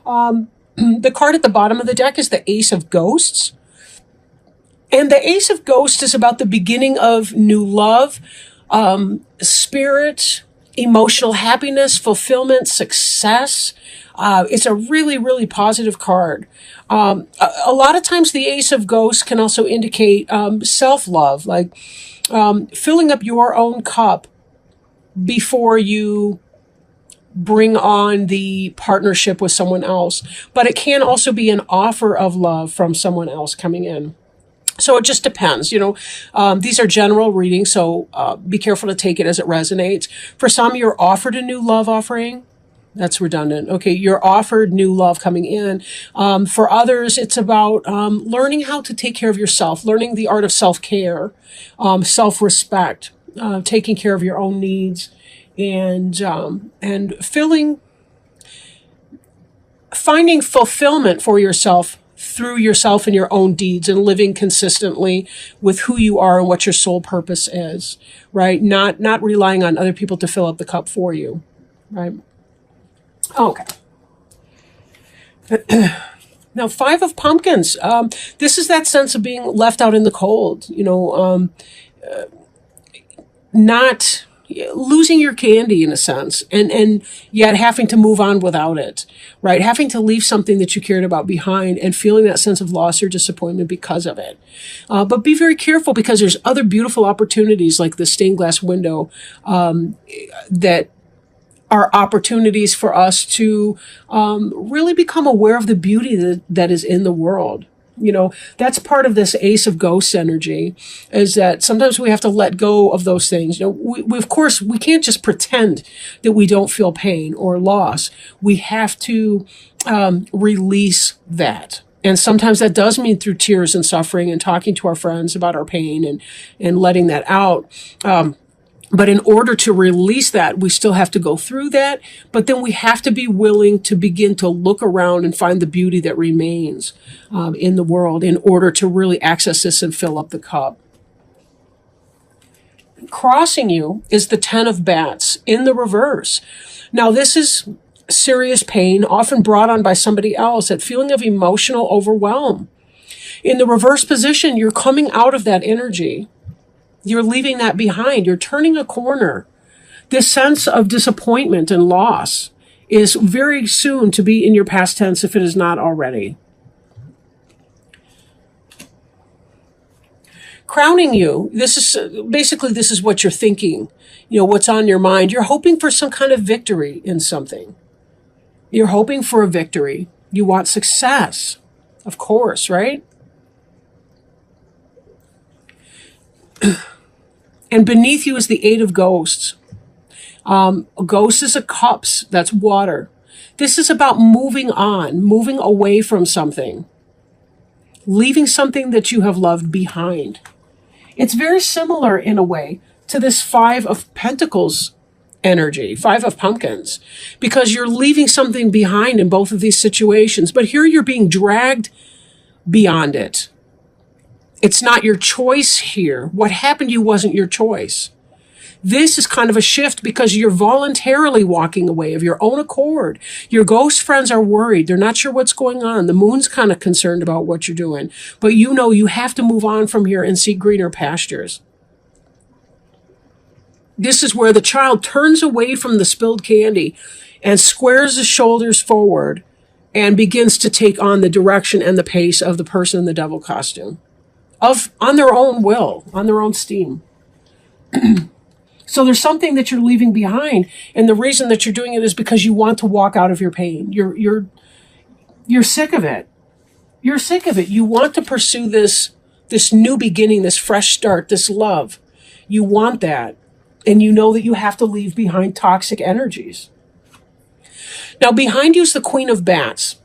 The card at the bottom of the deck is the Ace of Ghosts. And the Ace of Ghosts is about the beginning of new love, spirit, emotional happiness, fulfillment, success. It's a really, really positive card. A lot of times the Ace of Ghosts can also indicate self-love, like filling up your own cup before you bring on the partnership with someone else. But it can also be an offer of love from someone else coming in. So it just depends, these are general readings, so be careful to take it as it resonates. For some, you're offered a new love offering. That's redundant. Okay, you're offered new love coming in. For others, it's about learning how to take care of yourself, learning the art of self-care, self-respect, taking care of your own needs, and finding fulfillment for yourself through yourself and your own deeds, and living consistently with who you are and what your soul purpose is, right? Not relying on other people to fill up the cup for you, right? Okay. Now, Five of Pumpkins. This is that sense of being left out in the cold, not losing your candy in a sense, and yet having to move on without it, right? Having to leave something that you cared about behind and feeling that sense of loss or disappointment because of it. But be very careful, because there's other beautiful opportunities like the stained glass window that are opportunities for us to really become aware of the beauty that is in the world. That's part of this Ace of Ghosts energy, is that sometimes we have to let go of those things. We of course, we can't just pretend that we don't feel pain or loss. We have to release that. And sometimes that does mean through tears and suffering and talking to our friends about our pain and letting that out. But in order to release that, we still have to go through that. But then we have to be willing to begin to look around and find the beauty that remains in the world in order to really access this and fill up the cup. Crossing you is the Ten of Bats in the reverse. Now, this is serious pain, often brought on by somebody else, that feeling of emotional overwhelm. In the reverse position, you're coming out of that energy. You're leaving that behind. You're turning a corner. This sense of disappointment and loss is very soon to be in your past tense if it is not already. Crowning you, this is what you're thinking, what's on your mind. You're hoping for some kind of victory in something. You're hoping for a victory. You want success, of course, right? And beneath you is the Eight of Ghosts. Ghost is a cups, that's water. This is about moving on, moving away from something, leaving something that you have loved behind. It's very similar in a way to this Five of Pentacles energy, Five of Pumpkins, because you're leaving something behind in both of these situations. But here you're being dragged beyond it. It's not your choice here. What happened to you wasn't your choice. This is kind of a shift because you're voluntarily walking away of your own accord. Your ghost friends are worried. They're not sure what's going on. The moon's kind of concerned about what you're doing. But you have to move on from here and seek greener pastures. This is where the child turns away from the spilled candy and squares his shoulders forward and begins to take on the direction and the pace of the person in the devil costume. On their own will, on their own steam. So there's something that you're leaving behind, and the reason that you're doing it is because you want to walk out of your pain. You're sick of it. You're sick of it. You want to pursue this new beginning, this fresh start, this love. You want that, and you know that you have to leave behind toxic energies. Now, behind you is the Queen of Bats.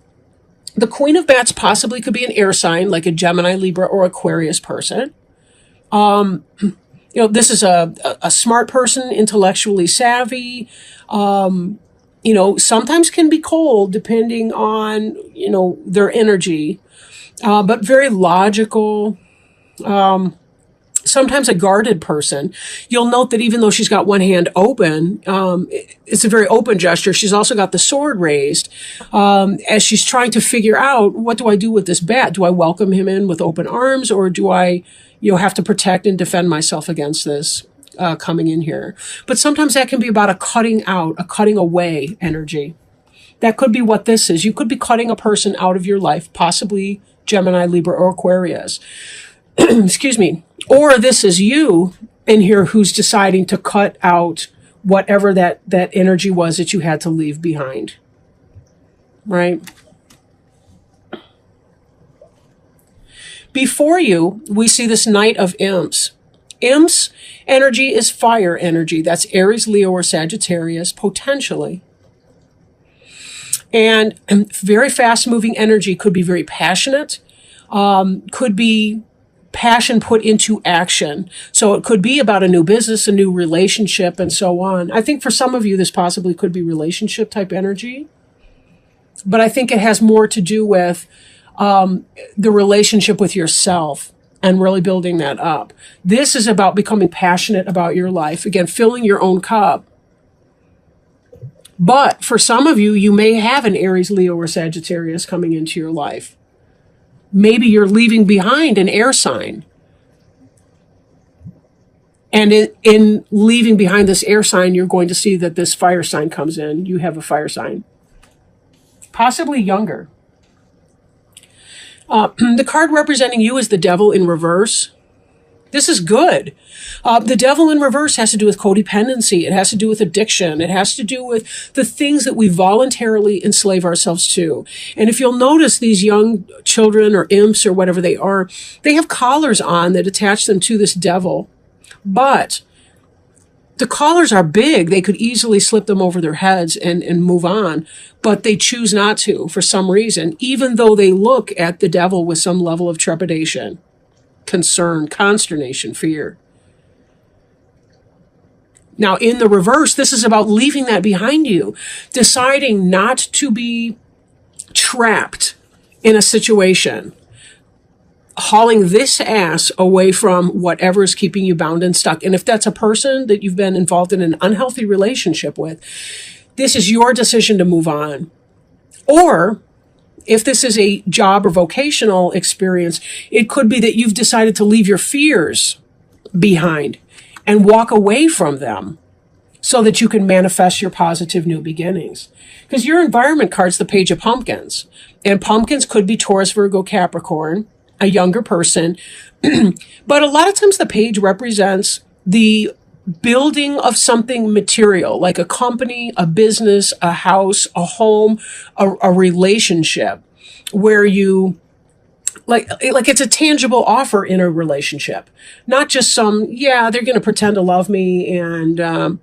The Queen of Bats possibly could be an air sign, like a Gemini, Libra, or Aquarius person. This is a smart person, intellectually savvy. Sometimes can be cold depending on, their energy, but very logical. sometimes a guarded person. You'll note that even though she's got one hand open, it's a very open gesture. She's also got the sword raised as she's trying to figure out, what do I do with this bat? Do I welcome him in with open arms, or do I, have to protect and defend myself against this coming in here? But sometimes that can be about a cutting out, a cutting away energy. That could be what this is. You could be cutting a person out of your life, possibly Gemini, Libra, or Aquarius. Excuse me. Or this is you in here who's deciding to cut out whatever that energy was that you had to leave behind. Right? Before you, we see this Knight of Imps. Imps energy is fire energy. That's Aries, Leo, or Sagittarius, potentially. And very fast-moving energy, could be very passionate, could be passion put into action. So it could be about a new business, a new relationship, and so on. I think for some of you, this possibly could be relationship type energy. But I think it has more to do with the relationship with yourself and really building that up. This is about becoming passionate about your life. Again, filling your own cup. But for some of you, you may have an Aries, Leo, or Sagittarius coming into your life. Maybe you're leaving behind an air sign. And in leaving behind this air sign, you're going to see that this fire sign comes in. You have a fire sign. Possibly younger. The card representing you is the Devil in reverse. This is good. The Devil in reverse has to do with codependency. It has to do with addiction. It has to do with the things that we voluntarily enslave ourselves to. And if you'll notice, these young children or imps or whatever they are, they have collars on that attach them to this devil. But the collars are big. They could easily slip them over their heads and move on. But they choose not to for some reason, even though they look at the devil with some level of trepidation, concern, consternation, fear. Now, in the reverse, this is about leaving that behind you, deciding not to be trapped in a situation, hauling this ass away from whatever is keeping you bound and stuck. And if that's a person that you've been involved in an unhealthy relationship with, this is your decision to move on. Or if this is a job or vocational experience, it could be that you've decided to leave your fears behind and walk away from them so that you can manifest your positive new beginnings. Because your environment card's the Page of Pumpkins. And pumpkins could be Taurus, Virgo, Capricorn, a younger person. But a lot of times the page represents the building of something material, like a company, a business, a house, a home, a relationship, where you, like it's a tangible offer in a relationship, not just some, they're going to pretend to love me and, but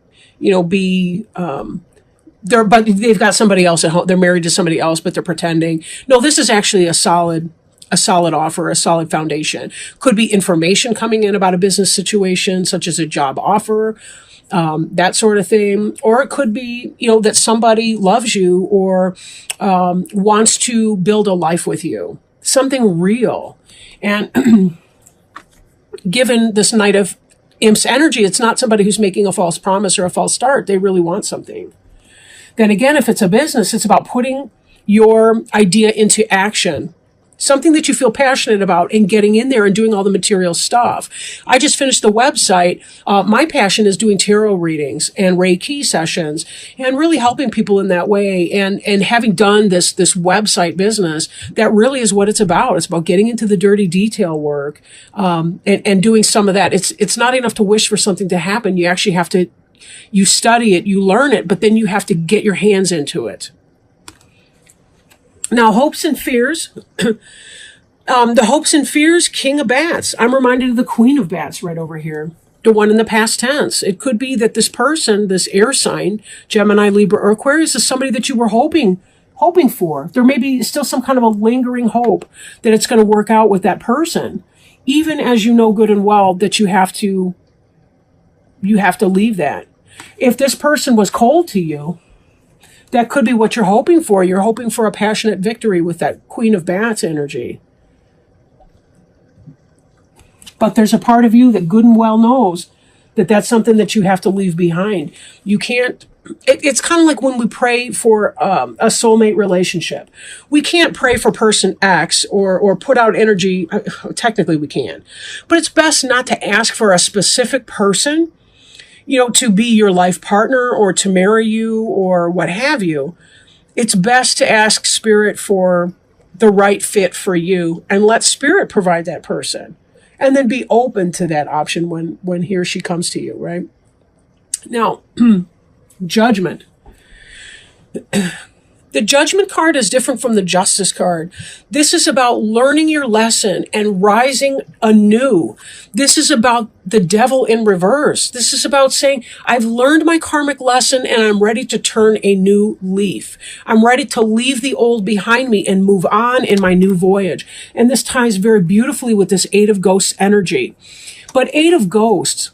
they've got somebody else at home. They're married to somebody else, but they're pretending. No, this is actually a solid offer, a solid foundation. Could be information coming in about a business situation, such as a job offer, that sort of thing. Or it could be, that somebody loves you or wants to build a life with you. Something real. And given this Knight of Imps energy, it's not somebody who's making a false promise or a false start. They really want something. Then again, if it's a business, it's about putting your idea into action. Something that you feel passionate about and getting in there and doing all the material stuff. I just finished the website. My passion is doing tarot readings and Reiki sessions and really helping people in that way. And having done this website business, that really is what it's about. It's about getting into the dirty detail work, and doing some of that. It's not enough to wish for something to happen. You actually have to, you study it, you learn it, but then you have to get your hands into it. Now, hopes and fears. The hopes and fears, King of Bats. I'm reminded of the Queen of Bats right over here. The one in the past tense. It could be that this person, this air sign, Gemini, Libra, or Aquarius, is somebody that you were hoping for. There may be still some kind of a lingering hope that it's going to work out with that person, even as you know good and well that you have to leave that. If this person was cold to you, that could be what you're hoping for. You're hoping for a passionate victory with that Queen of Bats energy. But there's a part of you that good and well knows that that's something that you have to leave behind. You can't, it's kind of like when we pray for a soulmate relationship. We can't pray for person X or put out energy. Technically we can, but it's best not to ask for a specific person, to be your life partner or to marry you or what have you. It's best to ask Spirit for the right fit for you and let Spirit provide that person. And then be open to that option when he or she comes to you, right? Now, judgment. The judgment card is different from the justice card. This is about learning your lesson and rising anew. This is about the devil in reverse. This is about saying, I've learned my karmic lesson and I'm ready to turn a new leaf. I'm ready to leave the old behind me and move on in my new voyage. And this ties very beautifully with this Eight of Ghosts energy. But Eight of Ghosts,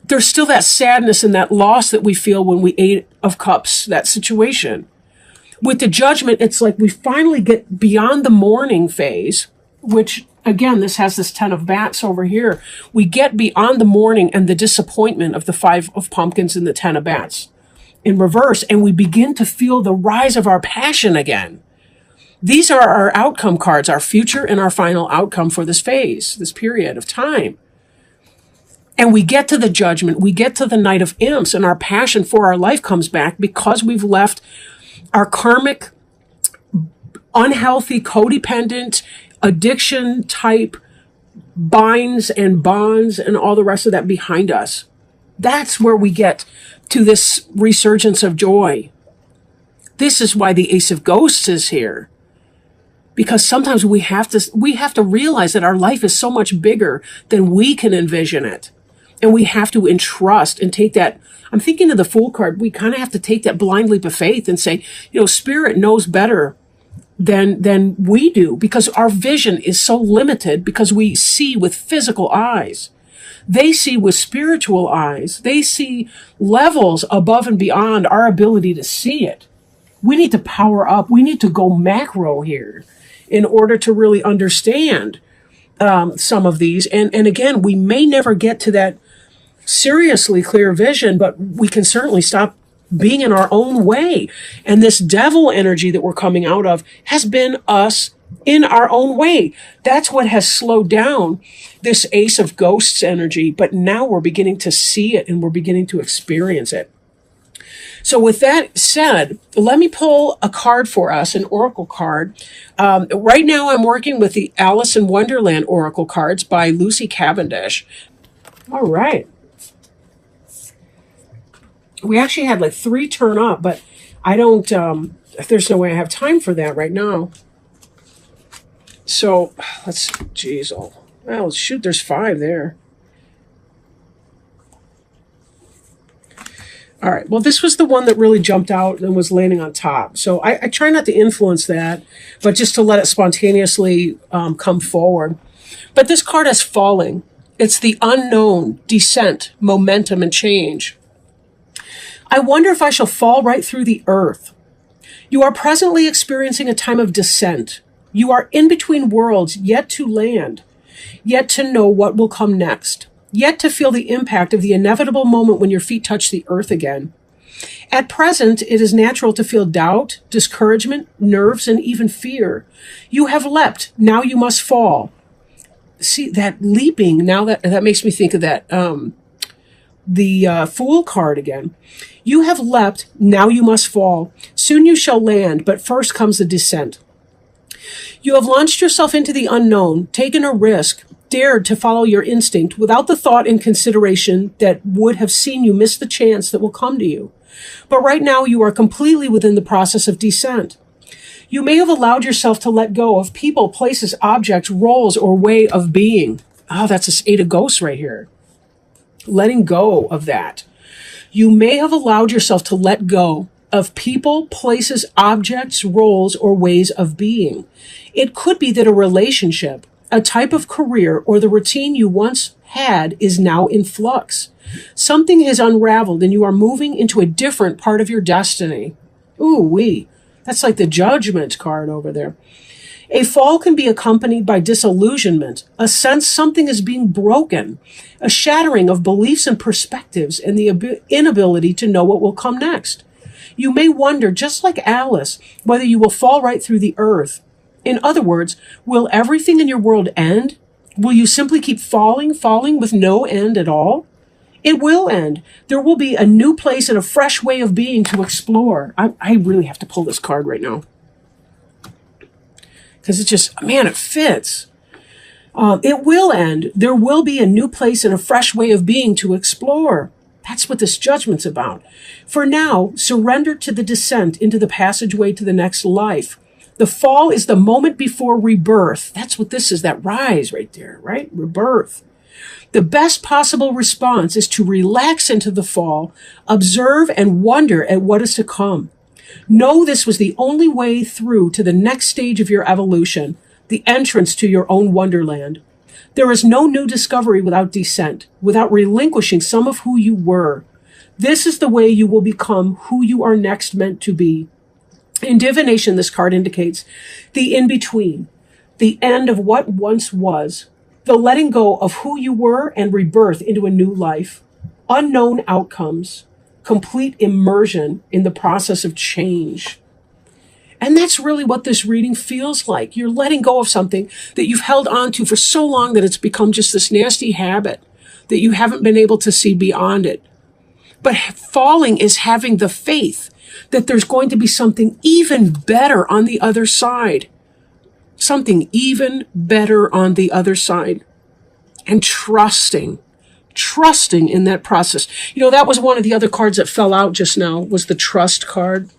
there's still that sadness and that loss that we feel when we Eight of Cups, that situation. With the judgment, it's like we finally get beyond the mourning phase, which, again, this has this 10 of bats over here. We get beyond the mourning and the disappointment of the 5 of pumpkins and the 10 of bats in reverse, and we begin to feel the rise of our passion again. These are our outcome cards, our future and our final outcome for this phase, this period of time. And we get to the judgment, we get to the Knight of Imps, and our passion for our life comes back because we've left our karmic, unhealthy, codependent, addiction type binds and bonds and all the rest of that behind us. That's where we get to this resurgence of joy. This is why the Ace of Ghosts is here. Because sometimes we have to realize that our life is so much bigger than we can envision it. And we have to entrust and take that. I'm thinking of the Fool card. We kind of have to take that blind leap of faith and say, Spirit knows better than we do, because our vision is so limited, because we see with physical eyes. They see with spiritual eyes. They see levels above and beyond our ability to see it. We need to power up. We need to go macro here in order to really understand some of these. And again, we may never get to that seriously clear vision, but we can certainly stop being in our own way. And this devil energy that we're coming out of has been us in our own way. That's what has slowed down this Ace of Ghosts energy. But now we're beginning to see it and we're beginning to experience it. So with that said, let me pull a card for us, an oracle card. Right now I'm working with the Alice in Wonderland oracle cards by Lucy Cavendish. All right. We actually had like 3 turn up, but I don't, there's no way I have time for that right now. So well, shoot, there's 5 there. All right, well, this was the one that really jumped out and was landing on top. So I try not to influence that, but just to let it spontaneously come forward. But this card is falling. It's the unknown, descent, momentum, and change. I wonder if I shall fall right through the earth. You are presently experiencing a time of descent. You are in between worlds, yet to land, yet to know what will come next, yet to feel the impact of the inevitable moment when your feet touch the earth again. At present, it is natural to feel doubt, discouragement, nerves, and even fear. You have leapt, now you must fall. See, that leaping, now that makes me think of that, the Fool card again. You have leapt, now you must fall. Soon you shall land, but first comes the descent. You have launched yourself into the unknown, taken a risk, dared to follow your instinct without the thought and consideration that would have seen you miss the chance that will come to you. But right now you are completely within the process of descent. You may have allowed yourself to let go of people, places, objects, roles, or way of being. Oh, that's this 8 of Ghosts right here. Letting go of that. You may have allowed yourself to let go of people, places, objects, roles, or ways of being. It could be that a relationship, a type of career, or the routine you once had is now in flux. Something has unraveled and you are moving into a different part of your destiny. Ooh-wee. That's like the Judgment card over there. A fall can be accompanied by disillusionment, a sense something is being broken, a shattering of beliefs and perspectives, and the inability to know what will come next. You may wonder, just like Alice, whether you will fall right through the earth. In other words, will everything in your world end? Will you simply keep falling with no end at all? It will end. There will be a new place and a fresh way of being to explore. I really have to pull this card right now, because it just, man, it fits. It will end. There will be a new place and a fresh way of being to explore. That's what this judgment's about. For now, surrender to the descent into the passageway to the next life. The fall is the moment before rebirth. That's what this is, that rise right there, right? Rebirth. The best possible response is to relax into the fall, observe and wonder at what is to come. Know this was the only way through to the next stage of your evolution, the entrance to your own wonderland. There is no new discovery without descent, without relinquishing some of who you were. This is the way you will become who you are next meant to be. In divination, this card indicates the in-between, the end of what once was, the letting go of who you were and rebirth into a new life, unknown outcomes, complete immersion in the process of change. And that's really what this reading feels like. You're letting go of something that you've held on to for so long that it's become just this nasty habit that you haven't been able to see beyond it. But falling is having the faith that there's going to be something even better on the other side. Something even better on the other side. And trusting in that process. You know, that was one of the other cards that fell out just now, was the trust card.